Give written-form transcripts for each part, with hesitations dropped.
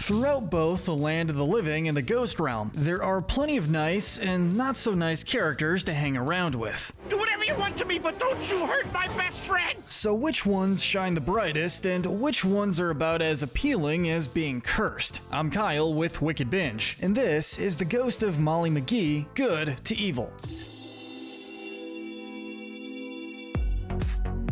Throughout both the land of the living and the ghost realm, there are plenty of nice and not so nice characters to hang around with. Do whatever you want to me, but don't you hurt my best friend! So which ones shine the brightest and which ones are about as appealing as being cursed? I'm Kyle with Wicked Binge, and this is the ghost of Molly McGee, good to evil.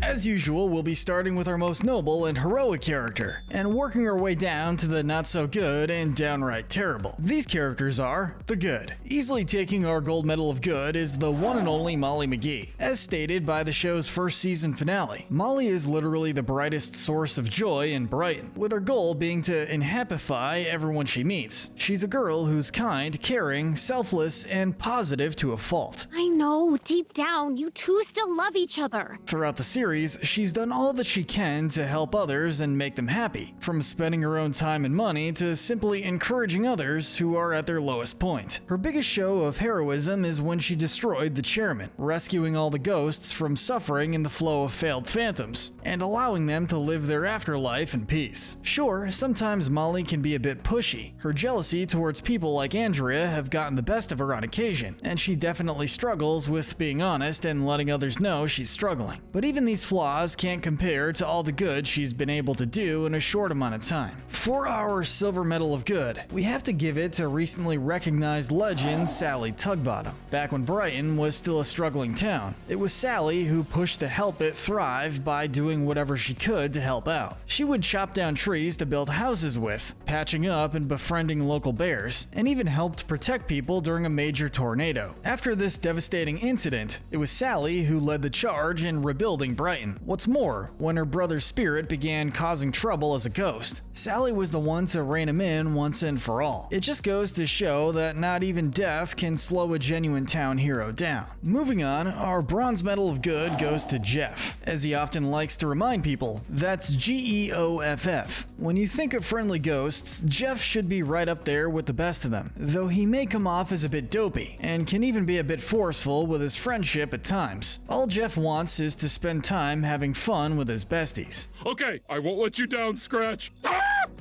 As usual, we'll be starting with our most noble and heroic character, and working our way down to the not-so-good and downright terrible. These characters are the good. Easily taking our gold medal of good is the one and only Molly McGee. As stated by the show's first season finale, Molly is literally the brightest source of joy in Brighton, with her goal being to inhappify everyone she meets. She's a girl who's kind, caring, selfless, and positive to a fault. I know, deep down, you two still love each other. Throughout the series, she's done all that she can to help others and make them happy, from spending her own time and money to simply encouraging others who are at their lowest point. Her biggest show of heroism is when she destroyed the chairman, rescuing all the ghosts from suffering in the flow of failed phantoms, and allowing them to live their afterlife in peace. Sure, sometimes Molly can be a bit pushy. Her jealousy towards people like Andrea have gotten the best of her on occasion, and she definitely struggles with being honest and letting others know she's struggling. But even these flaws can't compare to all the good she's been able to do in a short amount of time. For our silver medal of good, we have to give it to recently recognized legend Sally Tugbottom. Back when Brighton was still a struggling town, it was Sally who pushed to help it thrive by doing whatever she could to help out. She would chop down trees to build houses with, patching up and befriending local bears, and even helped protect people during a major tornado. After this devastating incident, it was Sally who led the charge in rebuilding Brighton. What's more, when her brother's spirit began causing trouble as a ghost, Sally was the one to rein him in once and for all. It just goes to show that not even death can slow a genuine town hero down. Moving on, our bronze medal of good goes to Jeff. As he often likes to remind people, that's Geoff. When you think of friendly ghosts, Jeff should be right up there with the best of them, though he may come off as a bit dopey, and can even be a bit forceful with his friendship at times. All Jeff wants is to spend time having fun with his besties. Okay, I won't let you down, Scratch.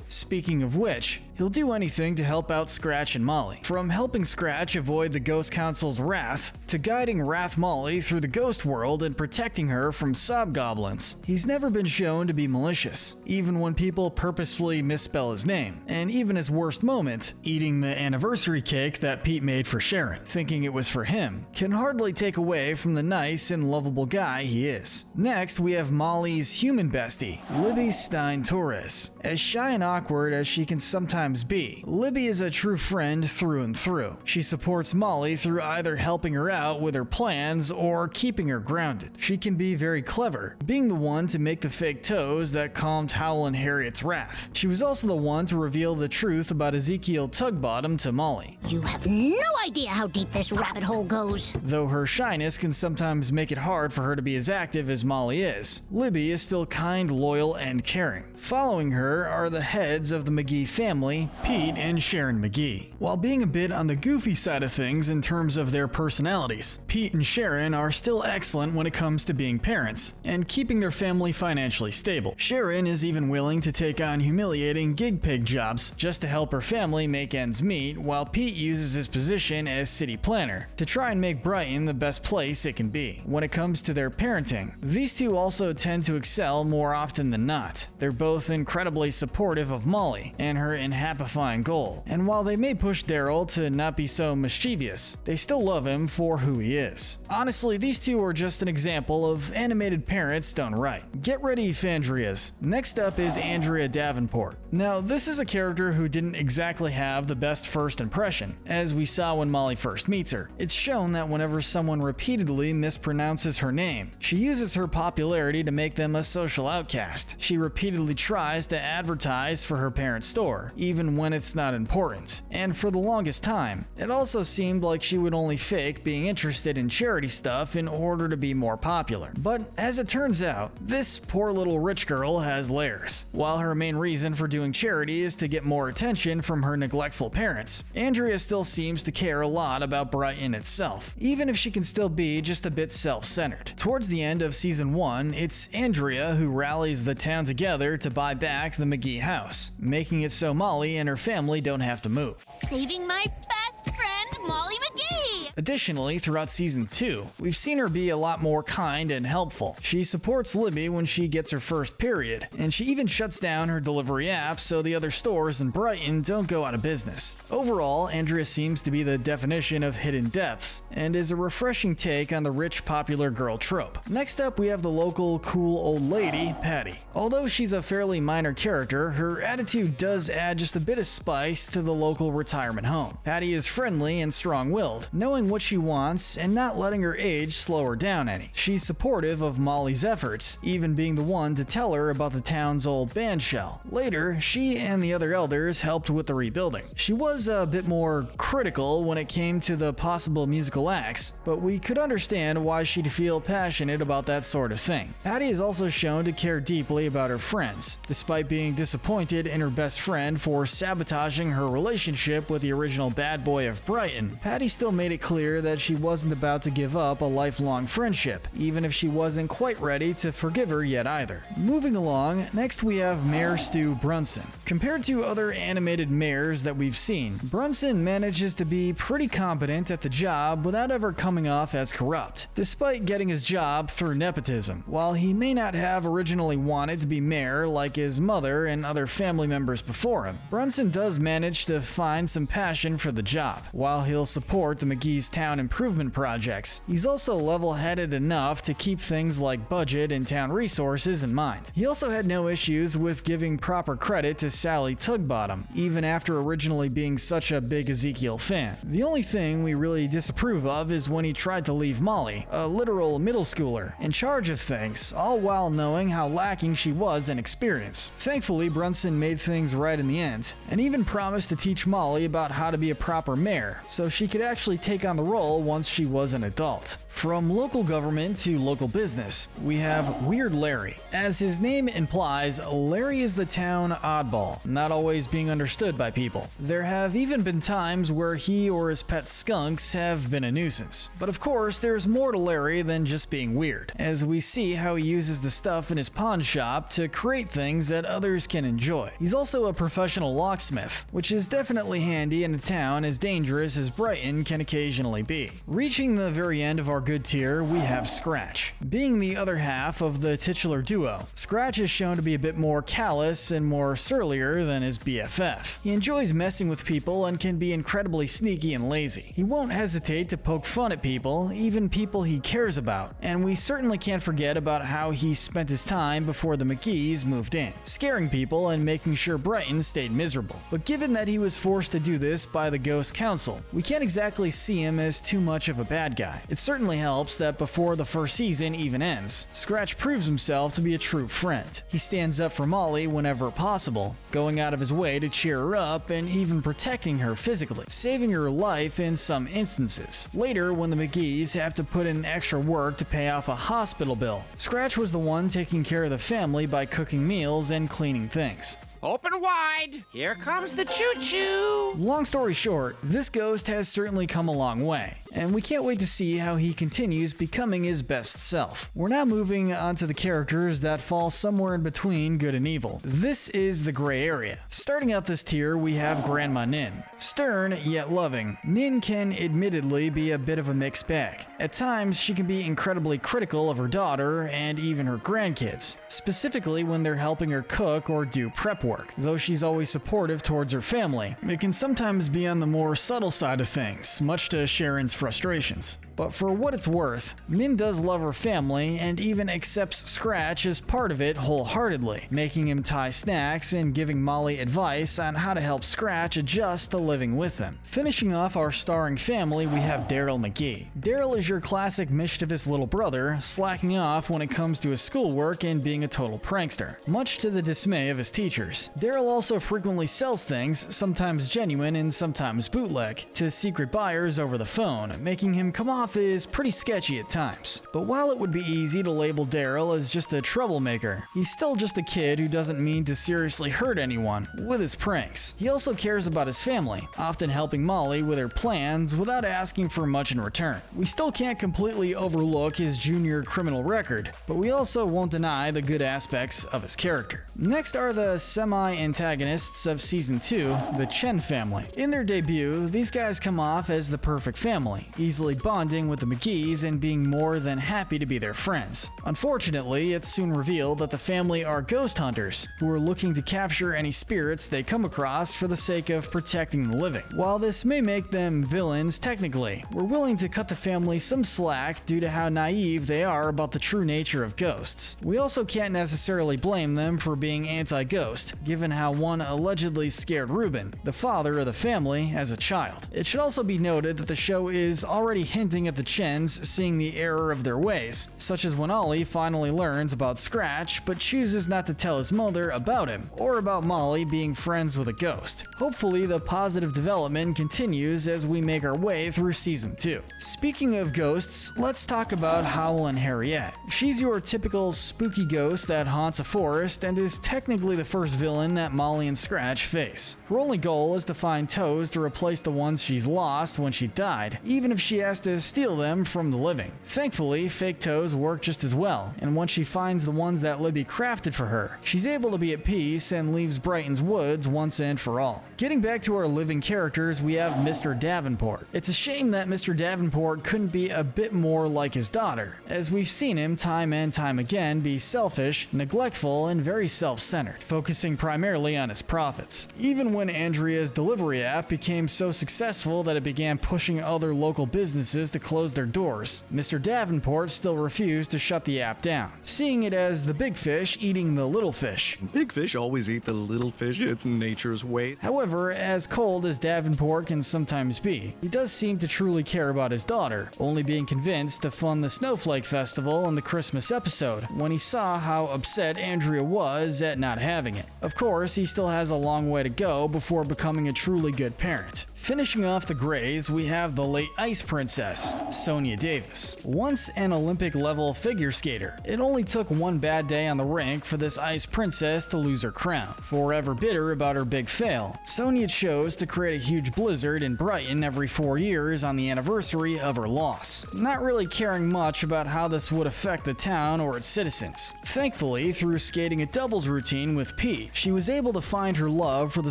Speaking of which, he'll do anything to help out Scratch and Molly. From helping Scratch avoid the Ghost Council's wrath, to guiding Wrath Molly through the ghost world and protecting her from sob-goblins. He's never been shown to be malicious, even when people purposefully misspell his name. And even his worst moment, eating the anniversary cake that Pete made for Sharon, thinking it was for him, can hardly take away from the nice and lovable guy he is. Next, we have Molly's human bestie, Libby Stein-Torres. As shy and awkward as she can sometimes be, Libby is a true friend through and through. She supports Molly through either helping her out with her plans or keeping her grounded. She can be very clever, being the one to make the fake toes that calmed Howell and Harriet's wrath. She was also the one to reveal the truth about Ezekiel Tugbottom to Molly. You have no idea how deep this rabbit hole goes. Though her shyness can sometimes make it hard for her to be as active as Molly is, Libby is still kind, loyal, and caring. Following her are the heads of the McGee family, Pete and Sharon McGee. While being a bit on the goofy side of things in terms of their personalities, Pete and Sharon are still excellent when it comes to being parents and keeping their family financially stable. Sharon is even willing to take on humiliating gig pig jobs just to help her family make ends meet, while Pete uses his position as city planner to try and make Brighton the best place it can be. When it comes to their parenting, these two also tend to excel more often than not. They're both incredibly supportive of Molly and her inhappifying goal, and while they may push Daryl to not be so mischievous, they still love him for who he is. Honestly, these two are just an example of animated parents done right. Get ready, Fandrias. Next up is Andrea Davenport. Now, this is a character who didn't exactly have the best first impression, as we saw when Molly first meets her. It's shown that whenever someone repeatedly mispronounces her name, she uses her popularity to make them a social outcast. She repeatedly tries to advertise for her parents' store, even when it's not important. And for the longest time, it also seemed like she would only fake being interested in charity stuff in order to be more popular. But as it turns out, this poor little rich girl has layers. While her main reason for doing charity is to get more attention from her neglectful parents, Andrea still seems to care a lot about Brighton itself, even if she can still be just a bit self-centered. Towards the end of season 1, it's Andrea who rallies the town together to buy back the McGee house house, making it so Molly and her family don't have to move. Saving my best friend, Molly McGee! Additionally, throughout Season 2, we've seen her be a lot more kind and helpful. She supports Libby when she gets her first period, and she even shuts down her delivery app so the other stores in Brighton don't go out of business. Overall, Andrea seems to be the definition of hidden depths, and is a refreshing take on the rich popular girl trope. Next up, we have the local cool old lady, Patty. Although she's a fairly minor character, her attitude does add just a bit of spice to the local retirement home. Patty is friendly and strong-willed, knowing what she wants and not letting her age slow her down any. She's supportive of Molly's efforts, even being the one to tell her about the town's old band shell. Later, she and the other elders helped with the rebuilding. She was a bit more critical when it came to the possible musical acts, but we could understand why she'd feel passionate about that sort of thing. Patty is also shown to care deeply about her friends, despite being disappointed in her best friend for sabotaging her relationship with the original bad boy of Brighton. Patty still made it clear that she wasn't about to give up a lifelong friendship, even if she wasn't quite ready to forgive her yet either. Moving along, next we have Mayor Stu Brunson. Compared to other animated mayors that we've seen, Brunson manages to be pretty competent at the job without ever coming off as corrupt, despite getting his job through nepotism. While he may not have originally wanted to be mayor like his mother and other family members before him, Brunson does manage to find some passion for the job. While he'll support the McGee's town improvement projects, he's also level-headed enough to keep things like budget and town resources in mind. He also had no issues with giving proper credit to Sally Tugbottom, even after originally being such a big Ezekiel fan. The only thing we really disapprove of is when he tried to leave Molly, a literal middle schooler, in charge of things, all while knowing how lacking she was in experience. Thankfully, Brunson made things right in the end, and even promised to teach Molly about how to be a proper mayor, so she could actually take on the role once she was an adult. From local government to local business, we have Weird Larry. As his name implies, Larry is the town oddball, not always being understood by people. There have even been times where he or his pet skunks have been a nuisance. But of course, there's more to Larry than just being weird, as we see how he uses the stuff in his pawn shop to create things that others can enjoy. He's also a professional locksmith, which is definitely handy in a town as dangerous as Brighton can occasionally be. Reaching the very end of our good tier, we have Scratch. Being the other half of the titular duo, Scratch is shown to be a bit more callous and more surlier than his BFF. He enjoys messing with people and can be incredibly sneaky and lazy. He won't hesitate to poke fun at people, even people he cares about, and we certainly can't forget about how he spent his time before the McGees moved in, scaring people and making sure Brighton stayed miserable. But given that he was forced to do this by the Ghost Council, we can't exactly see him as too much of a bad guy. It certainly helps that before the first season even ends, Scratch proves himself to be a true friend. He stands up for Molly whenever possible, going out of his way to cheer her up and even protecting her physically, saving her life in some instances. Later, when the McGees have to put in extra work to pay off a hospital bill, Scratch was the one taking care of the family by cooking meals and cleaning things. Open wide. Here comes the choo-choo. Long story short, this ghost has certainly come a long way, and we can't wait to see how he continues becoming his best self. We're now moving on to the characters that fall somewhere in between good and evil. This is the gray area. Starting out this tier, we have Grandma Nin. Stern, yet loving, Nin can admittedly be a bit of a mixed bag. At times, she can be incredibly critical of her daughter and even her grandkids, specifically when they're helping her cook or do prep work. Though she's always supportive towards her family, it can sometimes be on the more subtle side of things, much to Sharon's frustrations. But for what it's worth, Nin does love her family and even accepts Scratch as part of it wholeheartedly, making him tie snacks and giving Molly advice on how to help Scratch adjust to living with them. Finishing off our starring family, we have Daryl McGee. Daryl is your classic mischievous little brother, slacking off when it comes to his schoolwork and being a total prankster, much to the dismay of his teachers. Daryl also frequently sells things, sometimes genuine and sometimes bootleg, to secret buyers over the phone, making him come off off is pretty sketchy at times. But while it would be easy to label Daryl as just a troublemaker, he's still just a kid who doesn't mean to seriously hurt anyone with his pranks. He also cares about his family, often helping Molly with her plans without asking for much in return. We still can't completely overlook his junior criminal record, but we also won't deny the good aspects of his character. Next are the semi-antagonists of Season 2, the Chen family. In their debut, these guys come off as the perfect family, easily bonding with the McGees and being more than happy to be their friends. Unfortunately, it's soon revealed that the family are ghost hunters, who are looking to capture any spirits they come across for the sake of protecting the living. While this may make them villains technically, we're willing to cut the family some slack due to how naive they are about the true nature of ghosts. We also can't necessarily blame them for being anti-ghost, given how one allegedly scared Ruben, the father of the family, as a child. It should also be noted that the show is already hinting at the Chens seeing the error of their ways, such as when Ollie finally learns about Scratch but chooses not to tell his mother about him, or about Molly being friends with a ghost. Hopefully the positive development continues as we make our way through Season 2. Speaking of ghosts, let's talk about Howl and Harriet. She's your typical spooky ghost that haunts a forest and is technically the first villain that Molly and Scratch face. Her only goal is to find toes to replace the ones she's lost when she died, even if she has to steal them from the living. Thankfully, fake toes work just as well, and once she finds the ones that Libby crafted for her, she's able to be at peace and leaves Brighton's woods once and for all. Getting back to our living characters, we have Mr. Davenport. It's a shame that Mr. Davenport couldn't be a bit more like his daughter, as we've seen him time and time again be selfish, neglectful, and very self-centered, focusing primarily on his profits. Even when Andrea's delivery app became so successful that it began pushing other local businesses to close their doors, Mr. Davenport still refused to shut the app down, seeing it as the big fish eating the little fish. Big fish always eat the little fish, it's nature's way. However, as cold as Davenport can sometimes be, he does seem to truly care about his daughter, only being convinced to fund the Snowflake Festival in the Christmas episode when he saw how upset Andrea was at not having it. Of course, he still has a long way to go before becoming a truly good parent. Finishing off the Greys, we have the late Ice Princess, Sonia Davis. Once an Olympic-level figure skater, it only took one bad day on the rink for this Ice Princess to lose her crown. Forever bitter about her big fail, Sonia chose to create a huge blizzard in Brighton every 4 years on the anniversary of her loss, not really caring much about how this would affect the town or its citizens. Thankfully, through skating a doubles routine with Pete, she was able to find her love for the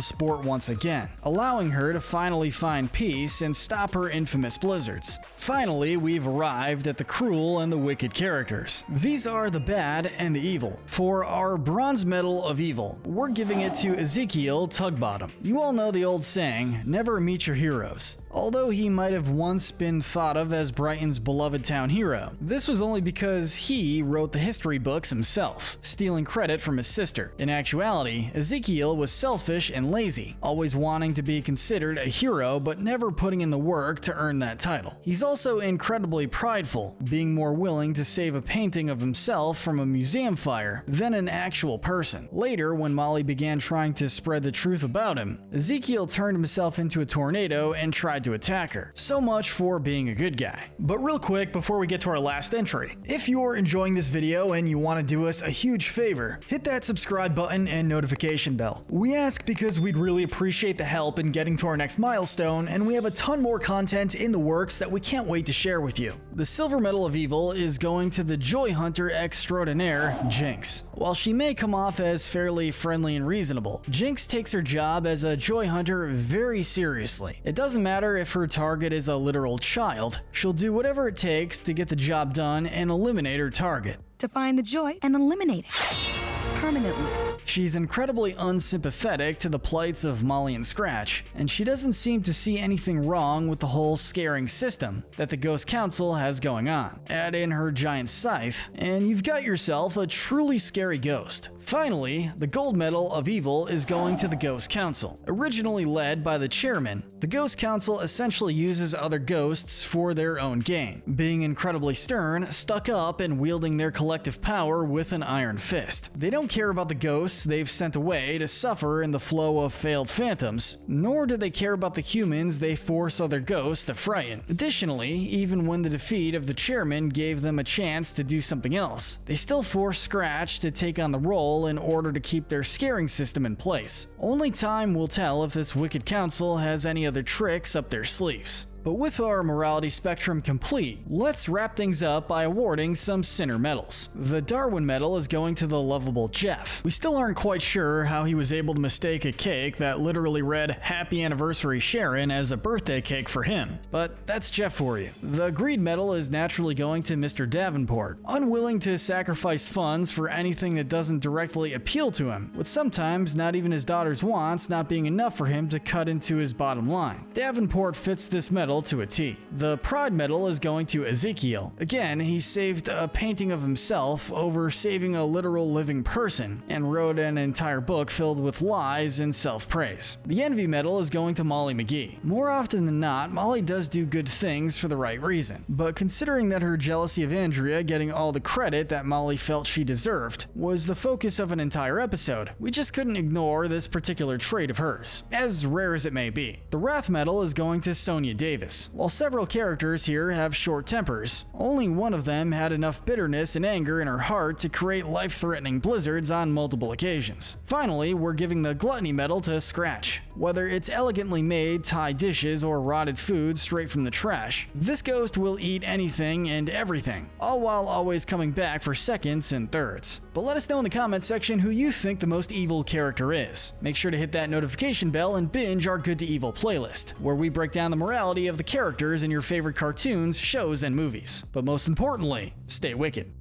sport once again, allowing her to finally find peace and stop her infamous blizzards. Finally, we've arrived at the cruel and the wicked characters. These are the bad and the evil. For our bronze medal of evil, we're giving it to Ezekiel Tugbottom. You all know the old saying, never meet your heroes. Although he might have once been thought of as Brighton's beloved town hero, this was only because he wrote the history books himself, stealing credit from his sister. In actuality, Ezekiel was selfish and lazy, always wanting to be considered a hero but never putting in the work to earn that title. He's also incredibly prideful, being more willing to save a painting of himself from a museum fire than an actual person. Later, when Molly began trying to spread the truth about him, Ezekiel turned himself into a tornado and tried to attack her. So much for being a good guy. But real quick before we get to our last entry, if you're enjoying this video and you want to do us a huge favor, hit that subscribe button and notification bell. We ask because we'd really appreciate the help in getting to our next milestone, and we have a ton more content in the works that we can't wait to share with you. The silver medal of evil is going to the joy hunter extraordinaire, Jinx. While she may come off as fairly friendly and reasonable, Jinx takes her job as a joy hunter very seriously. It doesn't matter if her target is a literal child, she'll do whatever it takes to get the job done and eliminate her target. To find the joy and eliminate it permanently. She's incredibly unsympathetic to the plights of Molly and Scratch, and she doesn't seem to see anything wrong with the whole scaring system that the Ghost Council has going on. Add in her giant scythe, and you've got yourself a truly scary ghost. Finally, the gold medal of evil is going to the Ghost Council. Originally led by the chairman, the Ghost Council essentially uses other ghosts for their own gain, being incredibly stern, stuck up, and wielding their collective power with an iron fist. They don't care about the ghosts they've sent away to suffer in the flow of failed phantoms, nor do they care about the humans they force other ghosts to frighten. Additionally, even when the defeat of the chairman gave them a chance to do something else, they still force Scratch to take on the role in order to keep their scaring system in place. Only time will tell if this wicked council has any other tricks up their sleeves. But with our morality spectrum complete, let's wrap things up by awarding some sinner medals. The Darwin medal is going to the lovable Jeff. We still aren't quite sure how he was able to mistake a cake that literally read "Happy Anniversary Sharon" as a birthday cake for him, but that's Jeff for you. The greed medal is naturally going to Mr. Davenport, unwilling to sacrifice funds for anything that doesn't directly appeal to him, with sometimes not even his daughter's wants not being enough for him to cut into his bottom line. Davenport fits this medal to a T. The pride medal is going to Ezekiel. Again, he saved a painting of himself over saving a literal living person, and wrote an entire book filled with lies and self-praise. The envy medal is going to Molly McGee. More often than not, Molly does do good things for the right reason, but considering that her jealousy of Andrea getting all the credit that Molly felt she deserved was the focus of an entire episode, we just couldn't ignore this particular trait of hers, as rare as it may be. The wrath medal is going to Sonia Davis. While several characters here have short tempers, only one of them had enough bitterness and anger in her heart to create life-threatening blizzards on multiple occasions. Finally, we're giving the gluttony medal to Scratch. Whether it's elegantly made Thai dishes or rotted food straight from the trash, this ghost will eat anything and everything, all while always coming back for seconds and thirds. But let us know in the comments section who you think the most evil character is. Make sure to hit that notification bell and binge our Good to Evil playlist, where we break down the morality of the characters in your favorite cartoons, shows, and movies. But most importantly, stay wicked.